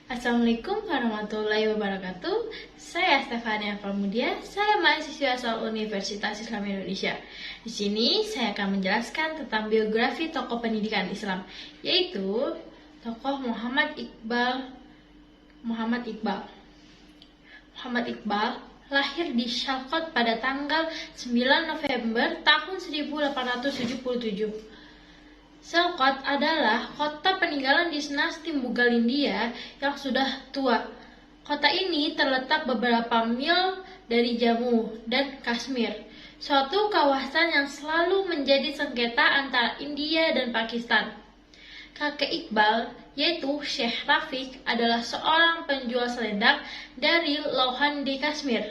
Assalamualaikum warahmatullahi wabarakatuh. Saya Stefania Pramudia. Saya mahasiswa asal Universitas Islam Indonesia. Di sini saya akan menjelaskan tentang biografi tokoh pendidikan Islam, yaitu tokoh Muhammad Iqbal. Muhammad Iqbal lahir di Syalkot pada tanggal 9 November tahun 1877. Syalkot adalah kota peninggalan dinasti Mughal India yang sudah tua. Kota ini terletak beberapa mil dari Jammu dan Kashmir, suatu kawasan yang selalu menjadi sengketa antara India dan Pakistan. Kakek Iqbal, yaitu Syekh Rafiq, adalah seorang penjual selendang dari Lauhan di Kashmir.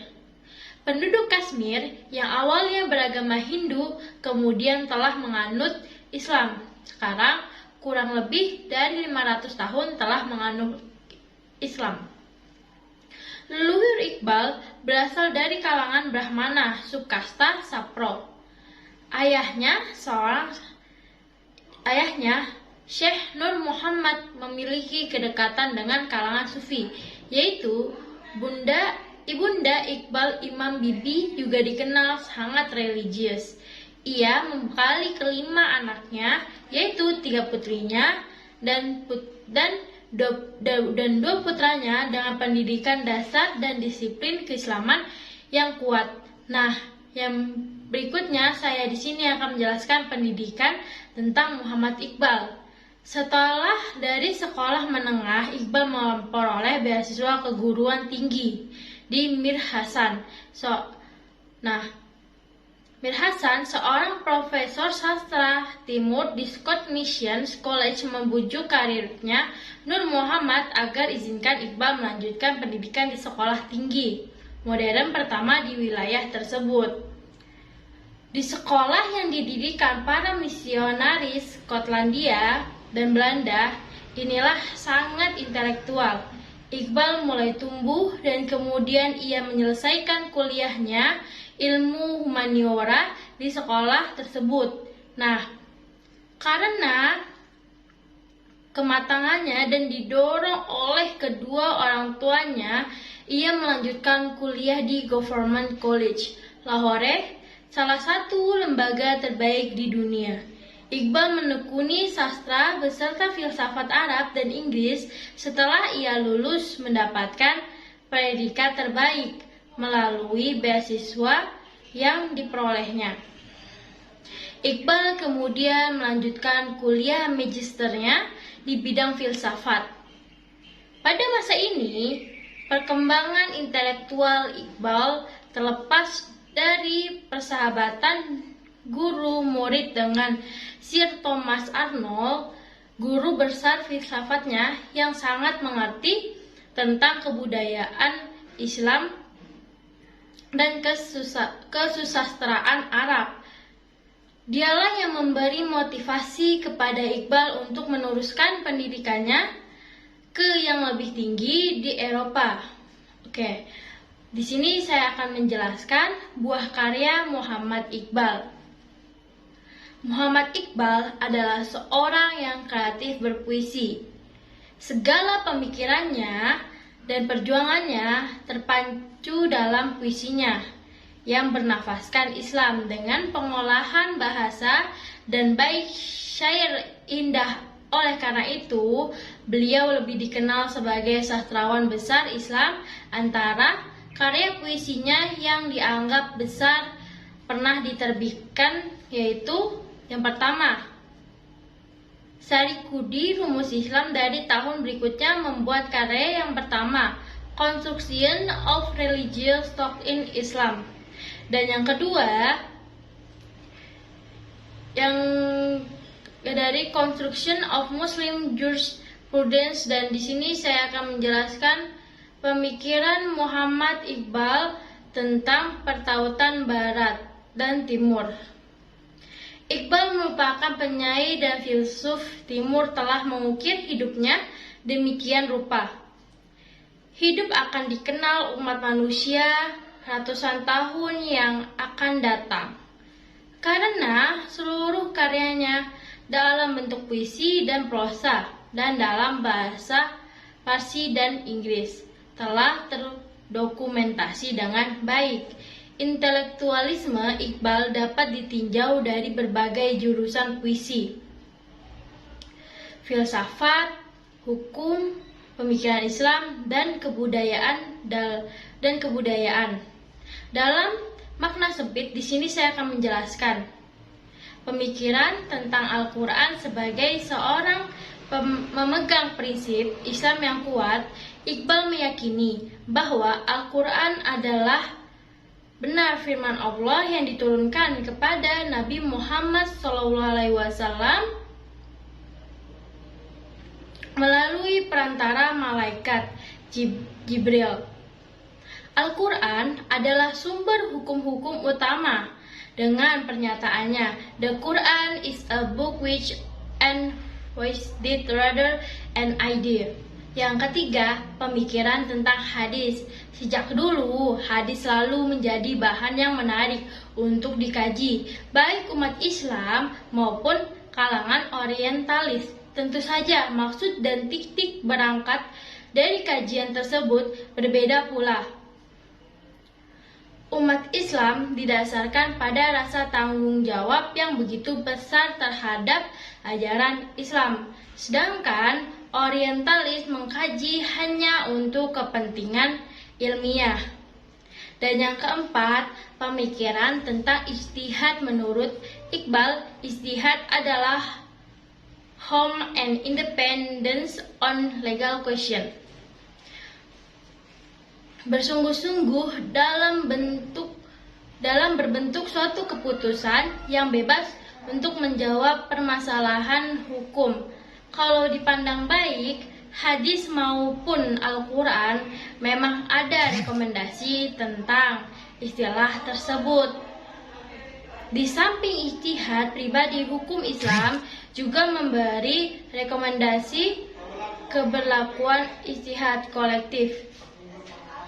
Penduduk Kashmir yang awalnya beragama Hindu kemudian telah menganut Islam. Sekarang, kurang lebih dari 500 tahun telah menganut Islam. Leluhur Iqbal berasal dari kalangan Brahmana, subkasta Sapro. Ayahnya, Syekh Nur Muhammad, memiliki kedekatan dengan kalangan Sufi, yaitu Ibunda Iqbal Imam Bibi juga dikenal sangat religius. Ia membekali kelima anaknya, yaitu 3 putrinya dan 2 putranya dengan pendidikan dasar dan disiplin keislaman yang kuat. Nah, yang berikutnya saya di sini akan menjelaskan pendidikan tentang Muhammad Iqbal. Setelah dari sekolah menengah, Iqbal memperoleh beasiswa keguruan tinggi di Mir Hasan. Mir Hasan, seorang profesor sastra timur di Scott Mission College, membujuk karirnya Nur Muhammad agar izinkan Iqbal melanjutkan pendidikan di sekolah tinggi modern pertama di wilayah tersebut. Di sekolah yang didirikan para misionaris Skotlandia dan Belanda, inilah sangat intelektual. Iqbal mulai tumbuh dan kemudian ia menyelesaikan kuliahnya ilmu humaniora di sekolah tersebut. Nah, karena kematangannya dan didorong oleh kedua orang tuanya, ia melanjutkan kuliah di Government College, Lahore, salah satu lembaga terbaik di dunia. Iqbal menekuni sastra beserta filsafat Arab dan Inggris setelah ia lulus mendapatkan predikat terbaik melalui beasiswa yang diperolehnya. Iqbal kemudian melanjutkan kuliah magisternya di bidang filsafat. Pada masa ini, perkembangan intelektual Iqbal terlepas dari persahabatan guru murid dengan Sir Thomas Arnold, guru besar filsafatnya yang sangat mengerti tentang kebudayaan Islam dan kesusastraan Arab. Dialah yang memberi motivasi kepada Iqbal untuk meneruskan pendidikannya ke yang lebih tinggi di Eropa. Di sini saya akan menjelaskan buah karya Muhammad Iqbal. Muhammad Iqbal adalah seorang yang kreatif berpuisi. Segala pemikirannya dan perjuangannya terpacu dalam puisinya yang bernafaskan Islam dengan pengolahan bahasa dan bait syair indah. Oleh karena itu, beliau lebih dikenal sebagai sastrawan besar Islam. Antara karya puisinya yang dianggap besar pernah diterbitkan yaitu yang pertama, Sarikudi Rumus Islam. Dari tahun berikutnya membuat karya yang pertama, Construction of Religious Thought in Islam. Dan yang kedua, yang dari Construction of Muslim Jurisprudence. Dan di sini saya akan menjelaskan pemikiran Muhammad Iqbal tentang pertautan Barat dan Timur. Iqbal merupakan penyair dan filsuf Timur, telah mengukir hidupnya demikian rupa. Hidup akan dikenal umat manusia ratusan tahun yang akan datang, karena seluruh karyanya dalam bentuk puisi dan prosa dan dalam bahasa Farsi, dan Inggris telah terdokumentasi dengan baik. Intelektualisme Iqbal dapat ditinjau dari berbagai jurusan puisi, filsafat, hukum, pemikiran Islam, dan kebudayaan. Dalam makna sempit, di sini saya akan menjelaskan pemikiran tentang Al-Quran sebagai seorang memegang prinsip Islam yang kuat. Iqbal meyakini bahwa Al-Quran adalah benar firman Allah yang diturunkan kepada Nabi Muhammad SAW melalui perantara malaikat Jibril. Al-Quran adalah sumber hukum-hukum utama dengan pernyataannya, "The Quran is a book which envoys it rather an idea." Yang ketiga, pemikiran tentang hadis. Sejak dulu, hadis selalu menjadi bahan yang menarik untuk dikaji, baik umat Islam maupun kalangan orientalis. Tentu saja, maksud dan titik berangkat dari kajian tersebut berbeda pula. Umat Islam didasarkan pada rasa tanggung jawab yang begitu besar terhadap ajaran Islam, sedangkan orientalis mengkaji hanya untuk kepentingan ilmiah. Dan yang keempat, pemikiran tentang ijtihad. Menurut Iqbal, ijtihad adalah home and independence on legal question. Bersungguh-sungguh dalam berbentuk suatu keputusan yang bebas untuk menjawab permasalahan hukum. Kalau dipandang baik, hadis maupun Al-Quran memang ada rekomendasi tentang istilah tersebut. Di samping ijtihad pribadi, hukum Islam juga memberi rekomendasi keberlakuan ijtihad kolektif.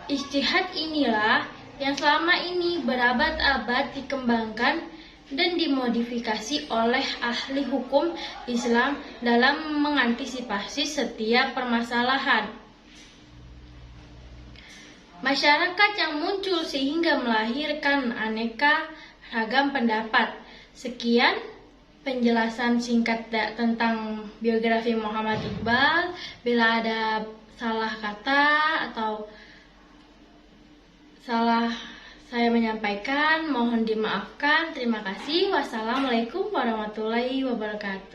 Ijtihad inilah yang selama ini berabad-abad dikembangkan dan dimodifikasi oleh ahli hukum Islam dalam mengantisipasi setiap permasalahan masyarakat yang muncul sehingga melahirkan aneka ragam pendapat. Sekian penjelasan singkat tentang biografi Muhammad Iqbal. Bila ada salah kata atau salah saya menyampaikan, mohon dimaafkan. Terima kasih. Wassalamualaikum warahmatullahi wabarakatuh.